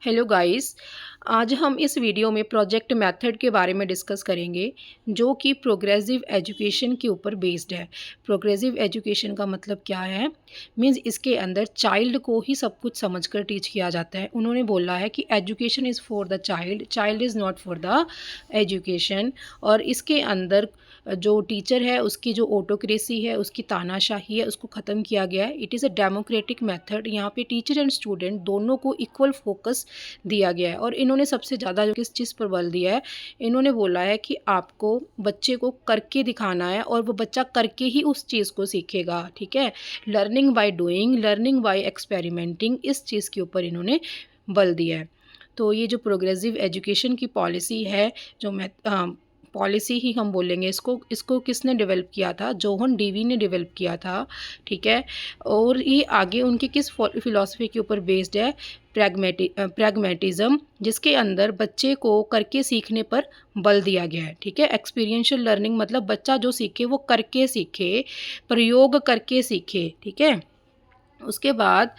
Hello guys. आज हम इस वीडियो में प्रोजेक्ट मेथड के बारे में डिस्कस करेंगे जो कि प्रोग्रेसिव एजुकेशन के ऊपर बेस्ड है। प्रोग्रेसिव एजुकेशन का मतलब क्या है? मींस इसके अंदर चाइल्ड को ही सब कुछ समझकर टीच किया जाता है। उन्होंने बोला है कि education is for the child, child is not for the education. और इसके अंदर जो टीचर है उसकी जो ऑटोक्रेसी है, उसकी तानाशाही है, उसको ख़त्म किया गया है। It is a democratic method. यहाँ पे टीचर एंड स्टूडेंट दोनों को इक्वल फोकस दिया गया है। और इन्होंने सबसे ज़्यादा जो किस चीज़ पर बल दिया है, इन्होंने बोला है कि आपको बच्चे को करके दिखाना है और वो बच्चा करके ही उस चीज़ को सीखेगा। ठीक है, learning by doing, learning by experimenting, इस चीज़ के ऊपर इन्होंने बल दिया है। तो ये जो प्रोग्रेसिव एजुकेशन की पॉलिसी है, जो मैं पॉलिसी ही हम बोलेंगे इसको, इसको किसने डेवलप किया था? जोहन डीवी ने डेवलप किया था। ठीक है, और ये आगे उनकी किस फिलॉसफी के ऊपर बेस्ड है? प्रैग्मेटिज्म, जिसके अंदर बच्चे को करके सीखने पर बल दिया गया है। ठीक है, एक्सपीरियंशियल लर्निंग मतलब बच्चा जो सीखे वो करके सीखे, प्रयोग करके सीखे। ठीक है, उसके बाद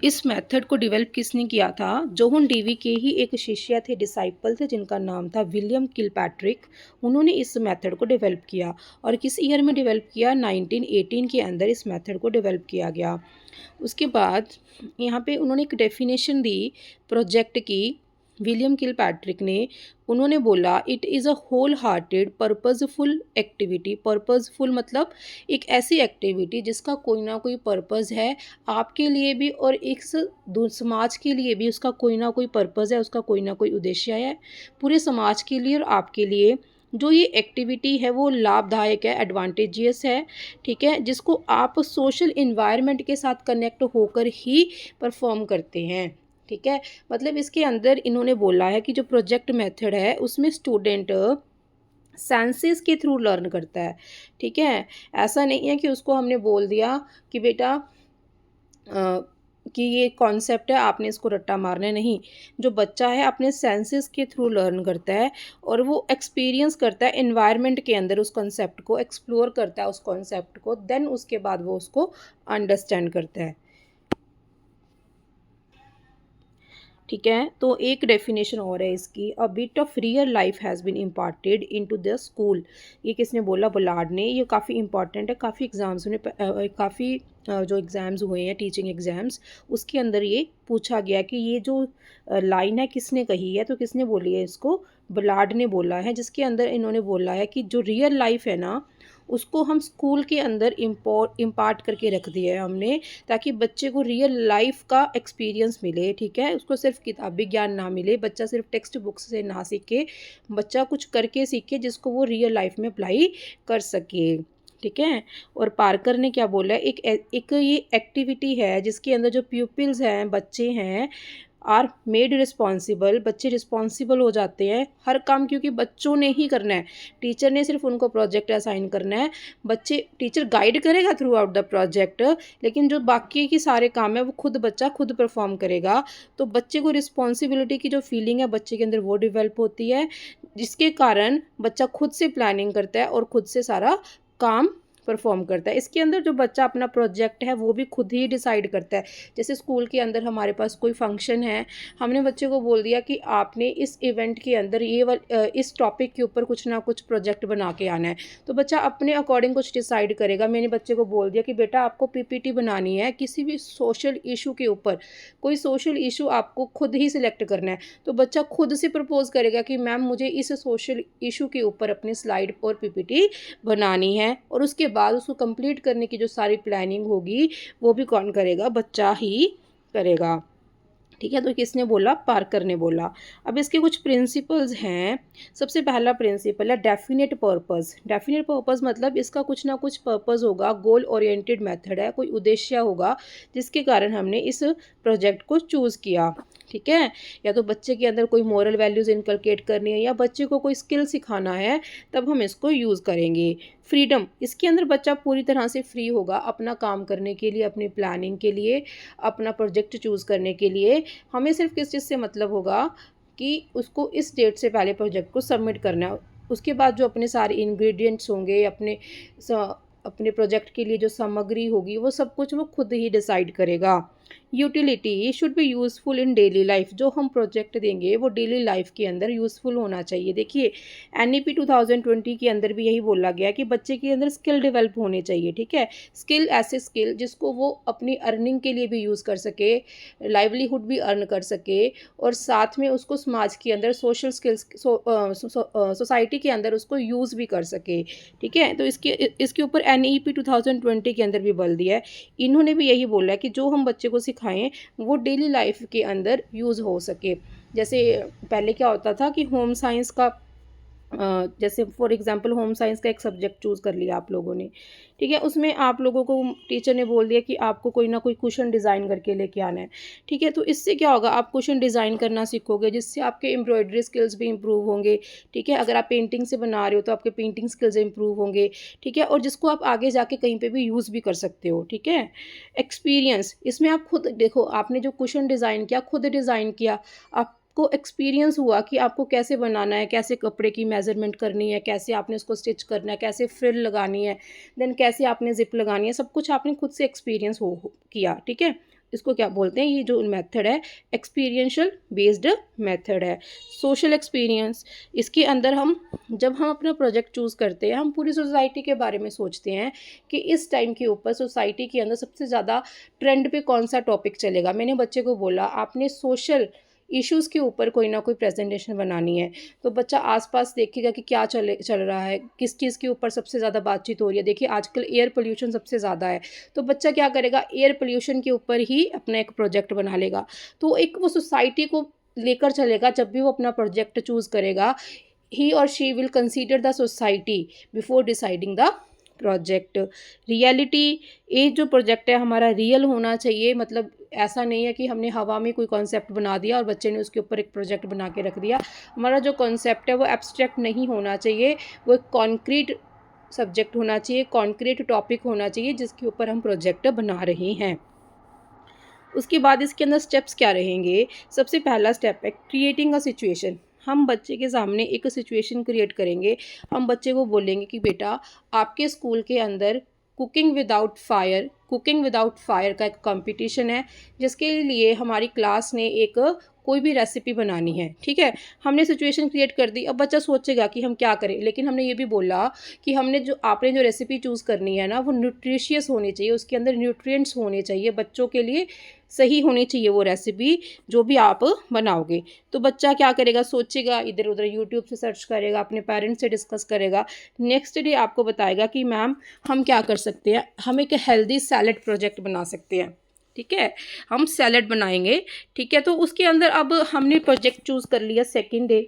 इस मेथड को डेवलप किसने किया था? जोहन डीवी के ही एक शिष्य थे, डिसाइपल थे, जिनका नाम था विलियम किलपैट्रिक। उन्होंने इस मेथड को डेवलप किया। और किस ईयर में डेवलप किया? 1918 के अंदर इस मेथड को डेवलप किया गया। उसके बाद यहाँ पे उन्होंने एक डेफिनेशन दी प्रोजेक्ट की, विलियम किलपैट्रिक ने। उन्होंने बोला it is a whole hearted purposeful activity. Purposeful मतलब एक ऐसी एक्टिविटी जिसका कोई ना कोई पर्पस है, आपके लिए भी और एक समाज के लिए भी उसका कोई ना कोई पर्पस है, उसका कोई ना कोई उद्देश्य है, पूरे समाज के लिए और आपके लिए। जो ये एक्टिविटी है वो लाभदायक है, एडवांटेजियस है। ठीक है, जिसको आप सोशल इन्वायरमेंट के साथ कनेक्ट होकर ही परफॉर्म करते हैं। ठीक है, मतलब इसके अंदर इन्होंने बोला है कि जो प्रोजेक्ट मेथड है उसमें स्टूडेंट सेंसेस के थ्रू लर्न करता है। ठीक है, ऐसा नहीं है कि उसको हमने बोल दिया कि बेटा कि ये कॉन्सेप्ट है, आपने इसको रट्टा मारना है। नहीं, जो बच्चा है अपने सेंसेस के थ्रू लर्न करता है और वो एक्सपीरियंस करता है एनवायरनमेंट के अंदर, उस कॉन्सेप्ट को एक्सप्लोर करता है, उस कॉन्सेप्ट को, देन उसके बाद वो उसको अंडरस्टैंड करता है। ठीक है, तो एक डेफिनेशन और है इसकी, a bit of real life has been imparted into the school. ये किसने बोला? बुलार्ड ने। ये काफ़ी इंपॉर्टेंट है, काफ़ी एग्जाम्स में काफ़ी जो एग्ज़ाम्स हुए हैं, टीचिंग एग्ज़ाम्स, उसके अंदर ये पूछा गया कि ये जो लाइन है किसने कही है, तो किसने बोली है इसको? बुलार्ड ने बोला है, जिसके अंदर इन्होंने बोला है कि जो रियल लाइफ है ना, उसको हम स्कूल के अंदर इम्पार्ट करके रख दिया है हमने, ताकि बच्चे को रियल लाइफ का एक्सपीरियंस मिले। ठीक है, उसको सिर्फ किताबी ज्ञान ना मिले, बच्चा सिर्फ टेक्स्ट बुक्स से ना सीखे, बच्चा कुछ करके सीखे जिसको वो रियल लाइफ में अप्लाई कर सके। ठीक है, और पार्कर ने क्या बोला है? एक ये एक्टिविटी है जिसके अंदर जो प्यूपिल्स हैं, बच्चे हैं, आर मेड रिस्पॉन्सिबल, बच्चे रिस्पॉन्सिबल हो जाते हैं हर काम, क्योंकि बच्चों ने ही करना है। टीचर ने सिर्फ उनको प्रोजेक्ट असाइन करना है, बच्चे, टीचर गाइड करेगा थ्रू आउट द प्रोजेक्ट, लेकिन जो बाकी के सारे काम है वो खुद बच्चा खुद परफॉर्म करेगा। तो बच्चे को रिस्पॉन्सिबिलिटी की जो फीलिंग है बच्चे के अंदर वो डेवलप होती है, जिसके कारण बच्चा खुद से प्लानिंग करता है और खुद से सारा काम परफॉर्म करता है। इसके अंदर जो बच्चा अपना प्रोजेक्ट है वो भी खुद ही डिसाइड करता है। जैसे स्कूल के अंदर हमारे पास कोई फंक्शन है, हमने बच्चे को बोल दिया कि आपने इस इवेंट के अंदर इस टॉपिक के ऊपर कुछ ना कुछ प्रोजेक्ट बना के आना है, तो बच्चा अपने अकॉर्डिंग कुछ डिसाइड करेगा। मैंने बच्चे को बोल दिया कि बेटा आपको पीपीटी बनानी है किसी भी सोशल इशू के ऊपर, कोई सोशल इशू आपको खुद ही सिलेक्ट करना है, तो बच्चा खुद से प्रपोज करेगा कि मैम मुझे इस सोशल इशू के ऊपर अपनी स्लाइड और पीपीटी बनानी है, और उसके बाद उसको कंप्लीट करने की जो सारी प्लानिंग होगी वो भी कौन करेगा? बच्चा ही करेगा। ठीक है, तो किसने बोला? पार्कर ने बोला। अब इसके कुछ प्रिंसिपल्स हैं। सबसे पहला प्रिंसिपल है डेफिनेट पर्पस। डेफिनेट पर्पस मतलब इसका कुछ ना कुछ पर्पस होगा, गोल ओरिएंटेड मेथड है, कोई उद्देश्य होगा जिसके कारण हमने इस प्रोजेक्ट को चूज़ किया। ठीक है, या तो बच्चे के अंदर कोई मॉरल वैल्यूज़ इनकलकेट करनी है या बच्चे को कोई स्किल सिखाना है, तब हम इसको यूज़ करेंगे। फ्रीडम, इसके अंदर बच्चा पूरी तरह से फ्री होगा अपना काम करने के लिए, अपनी प्लानिंग के लिए, अपना प्रोजेक्ट चूज़ करने के लिए। हमें सिर्फ किस चीज़ से मतलब होगा कि उसको इस डेट से पहले प्रोजेक्ट को सबमिट करना है। उसके बाद जो अपने सारे इंग्रेडिएंट्स होंगे, अपने प्रोजेक्ट के लिए जो सामग्री होगी, वो सब कुछ वो खुद ही डिसाइड करेगा। यूटिलिटी, ये should be useful in daily life. जो हम प्रोजेक्ट देंगे वो डेली लाइफ के अंदर यूज़फुल होना चाहिए। देखिए NEP 2020 के अंदर भी यही बोला गया कि बच्चे के अंदर स्किल डेवलप होने चाहिए, ठीक है। स्किल ऐसे स्किल जिसको वो अपनी अर्निंग के लिए भी यूज़ कर सके, लाइवलीहुड भी अर्न कर सके, और साथ में उसको समाज के अंदर सोशल स्किल्स सोसाइटी के अंदर उसको यूज़ भी कर सके, ठीक है। तो इसके ऊपर NEP 2020 के अंदर भी बल दिया है। इन्होंने भी यही बोला है कि जो हम बच्चे को सिखाएं वो डेली लाइफ के अंदर यूज़ हो सके। जैसे पहले क्या होता था कि होम साइंस का जैसे फॉर एग्जांपल होम साइंस का एक सब्जेक्ट चूज़ कर लिया आप लोगों ने, ठीक है। उसमें आप लोगों को टीचर ने बोल दिया कि आपको कोई ना कोई कुशन डिज़ाइन करके लेके आना है, ठीक है। तो इससे क्या होगा, आप कुशन डिज़ाइन करना सीखोगे, जिससे आपके एम्ब्रॉयडरी स्किल्स भी इम्प्रूव होंगे, ठीक है। अगर आप पेंटिंग से बना रहे हो तो आपके पेंटिंग स्किल्स इम्प्रूव होंगे, ठीक है, और जिसको आप आगे जाके कहीं पे भी यूज़ भी कर सकते हो, ठीक है। एक्सपीरियंस, इसमें आप खुद देखो, आपने जो कुशन डिज़ाइन किया खुद डिज़ाइन किया, आपको एक्सपीरियंस हुआ कि आपको कैसे बनाना है, कैसे कपड़े की मेज़रमेंट करनी है, कैसे आपने उसको स्टिच करना है, कैसे फ्रिल लगानी है, देन कैसे आपने ज़िप लगानी है, सब कुछ आपने खुद से एक्सपीरियंस किया, ठीक है। इसको क्या बोलते हैं, ये जो मेथड है एक्सपीरियंशियल बेस्ड मेथड है। सोशल एक्सपीरियंस, इसके अंदर हम जब हम अपना प्रोजेक्ट चूज़ करते हैं हम पूरी सोसाइटी के बारे में सोचते हैं कि इस टाइम के ऊपर सोसाइटी के अंदर सबसे ज़्यादा ट्रेंड पे कौन सा टॉपिक चलेगा। मैंने बच्चे को बोला आपने सोशल इश्यूज़ के ऊपर कोई ना कोई प्रेजेंटेशन बनानी है, तो बच्चा आसपास देखेगा कि क्या चल रहा है, किस चीज़ के ऊपर सबसे ज़्यादा बातचीत हो रही है। देखिए आजकल एयर पोल्यूशन सबसे ज़्यादा है, तो बच्चा क्या करेगा, एयर पोल्यूशन के ऊपर ही अपना एक प्रोजेक्ट बना लेगा। तो एक वो सोसाइटी को लेकर चलेगा, जब भी वो अपना प्रोजेक्ट चूज़ करेगा, ही और she will consider the society before deciding the project. Reality, ये जो प्रोजेक्ट है हमारा रियल होना चाहिए, मतलब ऐसा नहीं है कि हमने हवा में कोई कॉन्सेप्ट बना दिया और बच्चे ने उसके ऊपर एक प्रोजेक्ट बना के रख दिया। हमारा जो कॉन्सेप्ट है वो एब्स्ट्रैक्ट नहीं होना चाहिए, वो एक कॉन्क्रीट सब्जेक्ट होना चाहिए, कॉन्क्रीट टॉपिक होना चाहिए जिसके ऊपर हम प्रोजेक्ट बना रहे हैं। उसके बाद इसके अंदर स्टेप्स क्या रहेंगे, सबसे पहला स्टेप है क्रिएटिंग अ सिचुएशन। हम बच्चे के सामने एक सिचुएशन क्रिएट करेंगे। हम बच्चे को बोलेंगे कि बेटा आपके स्कूल के अंदर कुकिंग विदाउट फायर का एक कंपटीशन है, जिसके लिए हमारी क्लास ने एक कोई भी रेसिपी बनानी है, ठीक है। हमने सिचुएशन क्रिएट कर दी, अब बच्चा सोचेगा कि हम क्या करें, लेकिन हमने ये भी बोला कि आपने जो रेसिपी चूज़ करनी है ना वो न्यूट्रिशियस होनी चाहिए, उसके अंदर न्यूट्रिएंट्स होने चाहिए, बच्चों के लिए सही होनी चाहिए वो रेसिपी जो भी आप बनाओगे। तो बच्चा क्या करेगा, सोचेगा, इधर उधर यूट्यूब से सर्च करेगा, अपने पेरेंट्स से डिस्कस करेगा, नेक्स्ट डे आपको बताएगा कि मैम हम क्या कर सकते हैं, हम एक हेल्दी सैलेड प्रोजेक्ट बना सकते हैं, ठीक है। हम सैलेड बनाएंगे, ठीक है। तो उसके अंदर अब हमने प्रोजेक्ट चूज़ कर लिया, सेकेंड डे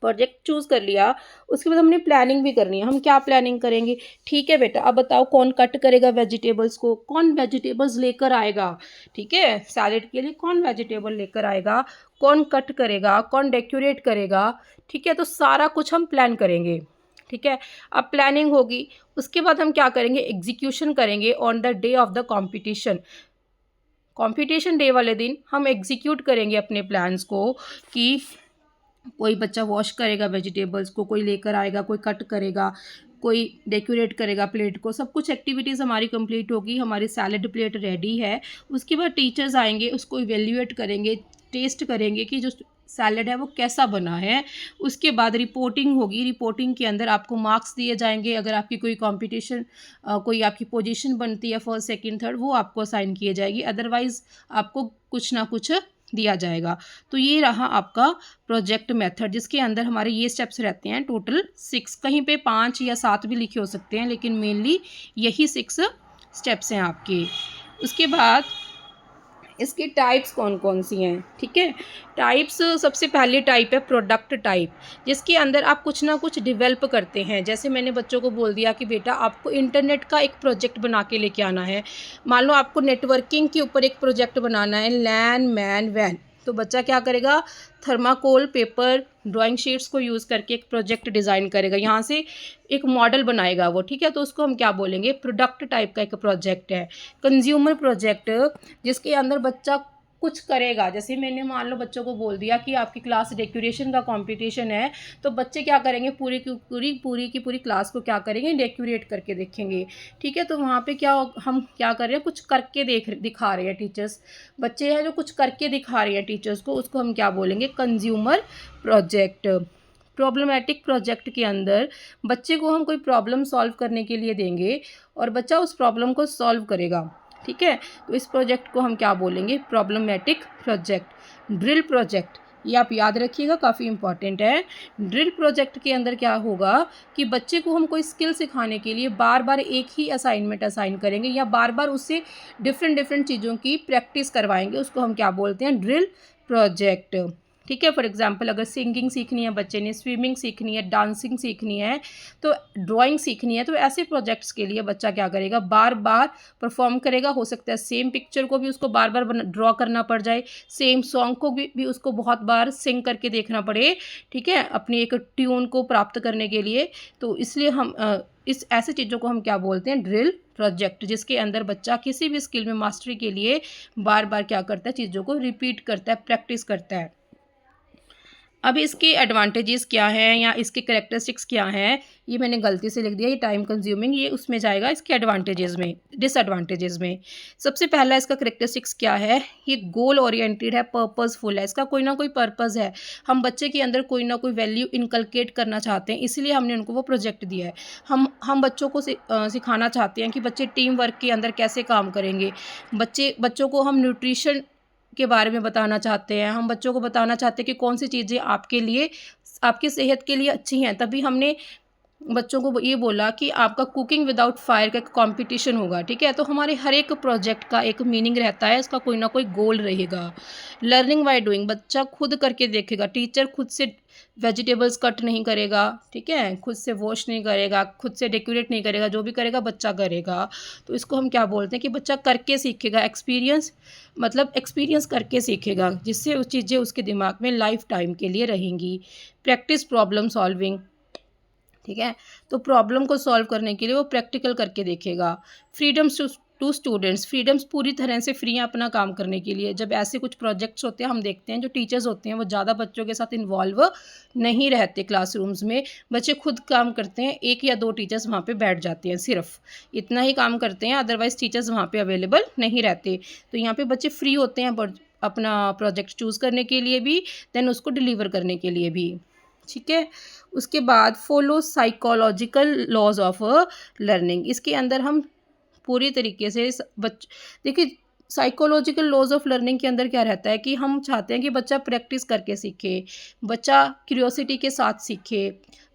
प्रोजेक्ट चूज़ कर लिया, उसके बाद हमने प्लानिंग भी करनी है। हम क्या प्लानिंग करेंगे, ठीक है बेटा अब बताओ कौन कट करेगा वेजिटेबल्स को, कौन वेजिटेबल्स लेकर आएगा, ठीक है। सैलेड के लिए कौन वेजिटेबल लेकर आएगा, कौन कट करेगा, कौन डेकोरेट करेगा, ठीक है। तो सारा कुछ हम प्लान करेंगे, ठीक है। अब प्लानिंग होगी, उसके बाद हम क्या करेंगे, एग्जीक्यूशन करेंगे on the day of the competition day वाले दिन हम एग्जीक्यूट करेंगे अपने प्लान्स को कि कोई बच्चा वॉश करेगा वेजिटेबल्स को, कोई लेकर आएगा, कोई कट करेगा, कोई डेकोरेट करेगा प्लेट को, सब कुछ एक्टिविटीज़ हमारी कंप्लीट होगी, हमारी सैलेड प्लेट रेडी है। उसके बाद टीचर्स आएंगे, उसको इवेल्युएट करेंगे, टेस्ट करेंगे कि जो सैलेड है वो कैसा बना है। उसके बाद रिपोर्टिंग होगी, रिपोर्टिंग के अंदर आपको मार्क्स दिए जाएंगे। अगर आपकी कोई कंपटीशन कोई आपकी पोजीशन बनती है फर्स्ट सेकंड थर्ड, वो आपको असाइन किए जाएगी, अदरवाइज़ आपको कुछ ना कुछ दिया जाएगा। तो ये रहा आपका प्रोजेक्ट मेथड, जिसके अंदर हमारे ये स्टेप्स रहते हैं टोटल 6, कहीं पे 5 या 7 भी लिखे हो सकते हैं, लेकिन मेनली यही 6 स्टेप्स हैं आपके। उसके बाद इसकी टाइप्स कौन कौन सी हैं, ठीक है। टाइप्स, सबसे पहली टाइप है प्रोडक्ट टाइप, जिसके अंदर आप कुछ ना कुछ डेवलप करते हैं। जैसे मैंने बच्चों को बोल दिया कि बेटा आपको इंटरनेट का एक प्रोजेक्ट बना के लेके आना है। मान लो आपको नेटवर्किंग के ऊपर एक प्रोजेक्ट बनाना है, लैन मैन वैन, तो बच्चा क्या करेगा, थर्माकोल पेपर ड्राइंग शीट्स को यूज़ करके एक प्रोजेक्ट डिज़ाइन करेगा, यहाँ से एक मॉडल बनाएगा वो, ठीक है। तो उसको हम क्या बोलेंगे, प्रोडक्ट टाइप का एक प्रोजेक्ट है। कंज्यूमर प्रोजेक्ट, जिसके अंदर बच्चा कुछ करेगा। जैसे मैंने मान लो बच्चों को बोल दिया कि आपकी क्लास डेकोरेशन का कंपटीशन है, तो बच्चे क्या करेंगे, पूरी क्लास को क्या करेंगे, डेकोरेट करके देखेंगे। ठीक है, तो वहाँ पे हम क्या कर रहे हैं, कुछ करके दिखा रहे हैं टीचर्स। बच्चे हैं जो कुछ करके दिखा रहे हैं टीचर्स को, उसको हम क्या बोलेंगे, कंज्यूमर प्रोजेक्ट। प्रॉब्लमेटिक प्रोजेक्ट के अंदर बच्चे को हम कोई प्रॉब्लम सॉल्व करने के लिए देंगे और बच्चा उस प्रॉब्लम को सॉल्व करेगा। ठीक है, तो इस प्रोजेक्ट को हम क्या बोलेंगे, प्रॉब्लमेटिक प्रोजेक्ट। ड्रिल प्रोजेक्ट, ये आप याद रखिएगा, काफ़ी इंपॉर्टेंट है। ड्रिल प्रोजेक्ट के अंदर क्या होगा कि बच्चे को हम कोई स्किल सिखाने के लिए बार बार एक ही असाइनमेंट असाइन करेंगे या बार बार उससे डिफरेंट चीज़ों की प्रैक्टिस करवाएंगे, उसको हम क्या बोलते हैं, ड्रिल प्रोजेक्ट। ठीक है, फॉर एग्जांपल अगर सिंगिंग सीखनी है बच्चे ने, स्विमिंग सीखनी है, डांसिंग सीखनी है, तो ड्राइंग सीखनी है, तो ऐसे प्रोजेक्ट्स के लिए बच्चा क्या करेगा, बार बार परफॉर्म करेगा। हो सकता है सेम पिक्चर को भी उसको बार बार ड्रॉ करना पड़ जाए, सेम सॉन्ग को भी उसको बहुत बार सिंग करके देखना पड़े। ठीक है, अपनी एक ट्यून को प्राप्त करने के लिए। तो इसलिए हम इस ऐसे चीज़ों को हम क्या बोलते हैं, ड्रिल प्रोजेक्ट, जिसके अंदर बच्चा किसी भी स्किल में मास्टरी के लिए बार बार क्या करता है, चीज़ों को रिपीट करता है, प्रैक्टिस करता है। अब इसके एडवांटेजेस क्या हैं या इसके करेक्टरिस्टिक्स क्या हैं, ये मैंने गलती से लिख दिया, ये टाइम कंज्यूमिंग, ये उसमें जाएगा इसके एडवांटेजेस में, डिसएडवांटेजेस में। सबसे पहला इसका करेक्टरिस्टिक्स क्या है, ये गोल ओरिएंटेड है, पर्पसफुल है, इसका कोई ना कोई पर्पस है। हम बच्चे के अंदर कोई ना कोई वैल्यू इनकलकेट करना चाहते हैं, इसलिए हमने उनको वो प्रोजेक्ट दिया है। हम बच्चों को सिखाना चाहते हैं कि बच्चे टीम वर्क के अंदर कैसे काम करेंगे। बच्चों को हम न्यूट्रिशन के बारे में बताना चाहते हैं, हम बच्चों को बताना चाहते हैं कि कौन सी चीज़ें आपके लिए, आपकी सेहत के लिए अच्छी हैं। तभी हमने बच्चों को ये बोला कि आपका कुकिंग विदाउट फायर का कंपटीशन होगा। ठीक है, तो हमारे हर एक प्रोजेक्ट का एक मीनिंग रहता है, इसका कोई ना कोई गोल रहेगा। लर्निंग बाय डूइंग, बच्चा खुद करके देखेगा, टीचर खुद से वेजिटेबल्स कट नहीं करेगा, ठीक है, खुद से वॉश नहीं करेगा, खुद से डेकोरेट नहीं करेगा, जो भी करेगा बच्चा करेगा। तो इसको हम क्या बोलते हैं कि बच्चा करके सीखेगा, एक्सपीरियंस करके सीखेगा, जिससे उस चीज़ें उसके दिमाग में लाइफ टाइम के लिए रहेंगी। प्रैक्टिस प्रॉब्लम सॉल्विंग, ठीक है, तो प्रॉब्लम को सॉल्व करने के लिए वो प्रैक्टिकल करके देखेगा। फ्रीडम्स टू स्टूडेंट्स, फ्रीडम्स पूरी तरह से फ्री हैं अपना काम करने के लिए। जब ऐसे कुछ प्रोजेक्ट्स होते हैं, हम देखते हैं जो टीचर्स होते हैं वो ज़्यादा बच्चों के साथ इन्वॉल्व नहीं रहते क्लासरूम्स में, बच्चे खुद काम करते हैं, एक या दो टीचर्स वहाँ पे बैठ जाते हैं, सिर्फ इतना ही काम करते हैं, अदरवाइज़ टीचर्स वहाँ पे अवेलेबल नहीं रहते। तो यहाँ पे बच्चे फ्री होते हैं अपना प्रोजेक्ट चूज़ करने के लिए भी, देन उसको डिलीवर करने के लिए भी। ठीक है, उसके बाद follow psychological laws of learning, इसके अंदर हम पूरी तरीके से देखिए, साइकोलॉजिकल लॉज ऑफ लर्निंग के अंदर क्या रहता है कि हम चाहते हैं कि बच्चा प्रैक्टिस करके सीखे, बच्चा क्यूरियोसिटी के साथ सीखे,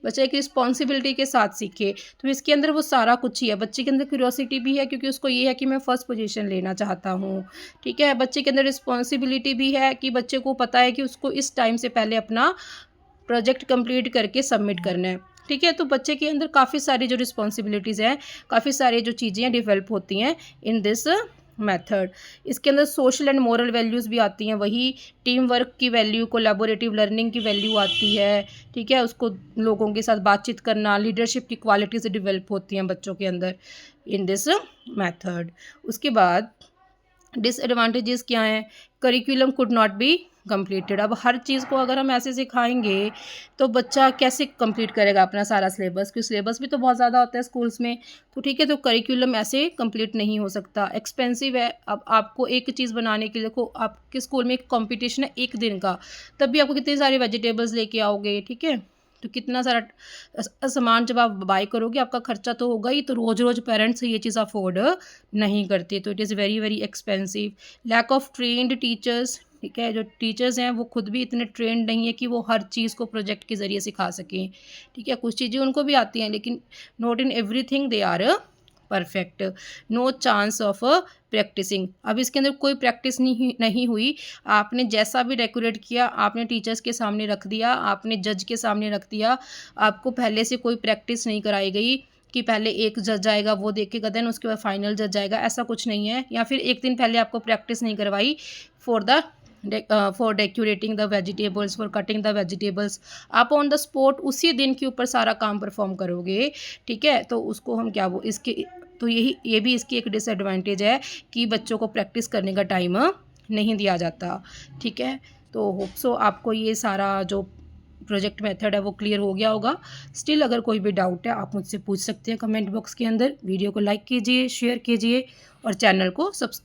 बच्चा एक रिस्पॉन्सिबिलिटी के साथ सीखे। तो इसके अंदर वो सारा कुछ ही है। बच्चे के अंदर क्यूरियोसिटी भी है क्योंकि उसको ये है कि मैं फ़र्स्ट पोजीशन लेना चाहता हूँ। ठीक है, बच्चे के अंदर रिस्पॉन्सिबिलिटी भी है कि बच्चे को पता है कि उसको इस टाइम से पहले अपना प्रोजेक्ट कंप्लीट करके सबमिट करना है। ठीक है, तो बच्चे के अंदर काफ़ी सारी जो रिस्पॉन्सिबिलिटीज़ हैं, काफ़ी सारी जो चीज़ें डेवलप होती हैं इन दिस मेथड। इसके अंदर सोशल एंड मोरल वैल्यूज़ भी आती हैं, वही टीम वर्क की वैल्यू, कोलैबोरेटिव लर्निंग की वैल्यू आती है। ठीक है, उसको लोगों के साथ बातचीत करना, लीडरशिप की क्वालिटीज़ डेवलप होती हैं बच्चों के अंदर इन दिस मेथड। उसके बाद डिसएडवांटेजेस क्या हैं, curriculum could not be completed. अब हर चीज़ को अगर हम ऐसे सिखाएंगे तो बच्चा कैसे कंप्लीट करेगा अपना सारा सिलेबस, क्योंकि सिलेबस भी तो बहुत ज़्यादा होता है स्कूल्स में। तो ठीक है, तो करिकुलम ऐसे कंप्लीट नहीं हो सकता, एक्सपेंसिव है। अब आपको एक चीज़ बनाने के लिए, देखो आपके स्कूल में एक कॉम्पिटिशन है एक दिन का, तब भी आपको कितनी सारी वेजिटेबल्स लेके आओगे। ठीक है, तो कितना सारा सामान जब आप बाय करोगे, आपका खर्चा तो होगा ही, तो रोज़ रोज़ पेरेंट्स ये चीज़ अफोर्ड नहीं करते, तो it is very very expensive. Lack of trained teachers, ठीक है, जो टीचर्स हैं वो खुद भी इतने ट्रेंड नहीं है कि वो हर चीज़ को प्रोजेक्ट के ज़रिए सिखा सकें। ठीक है, कुछ चीज़ें उनको भी आती हैं लेकिन not in everything they are perfect. No chance of practising, अब इसके अंदर कोई प्रैक्टिस नहीं हुई। आपने जैसा भी डेकोरेट किया, आपने टीचर्स के सामने रख दिया, आपने जज के सामने रख दिया, आपको पहले से कोई प्रैक्टिस नहीं कराई गई कि पहले एक जज आएगा वो देखेगा, देन उसके बाद फाइनल जज आएगा, ऐसा कुछ नहीं है। या फिर एक दिन पहले आपको प्रैक्टिस नहीं करवाई for decorating the vegetables, for cutting the vegetables, आप ऑन द स्पॉट उसी दिन के ऊपर सारा काम परफॉर्म करोगे। ठीक है, तो उसको हम क्या इसके, तो ये भी इसकी एक डिसएडवांटेज है कि बच्चों को प्रैक्टिस करने का टाइम नहीं दिया जाता। ठीक है, तो होप सो आपको ये सारा जो प्रोजेक्ट मेथड है वो क्लियर हो गया होगा। स्टिल अगर कोई भी डाउट है आप मुझसे पूछ सकते हैं कमेंट बॉक्स के अंदर। वीडियो को लाइक कीजिए, शेयर कीजिए और चैनल को सब्सक्राइब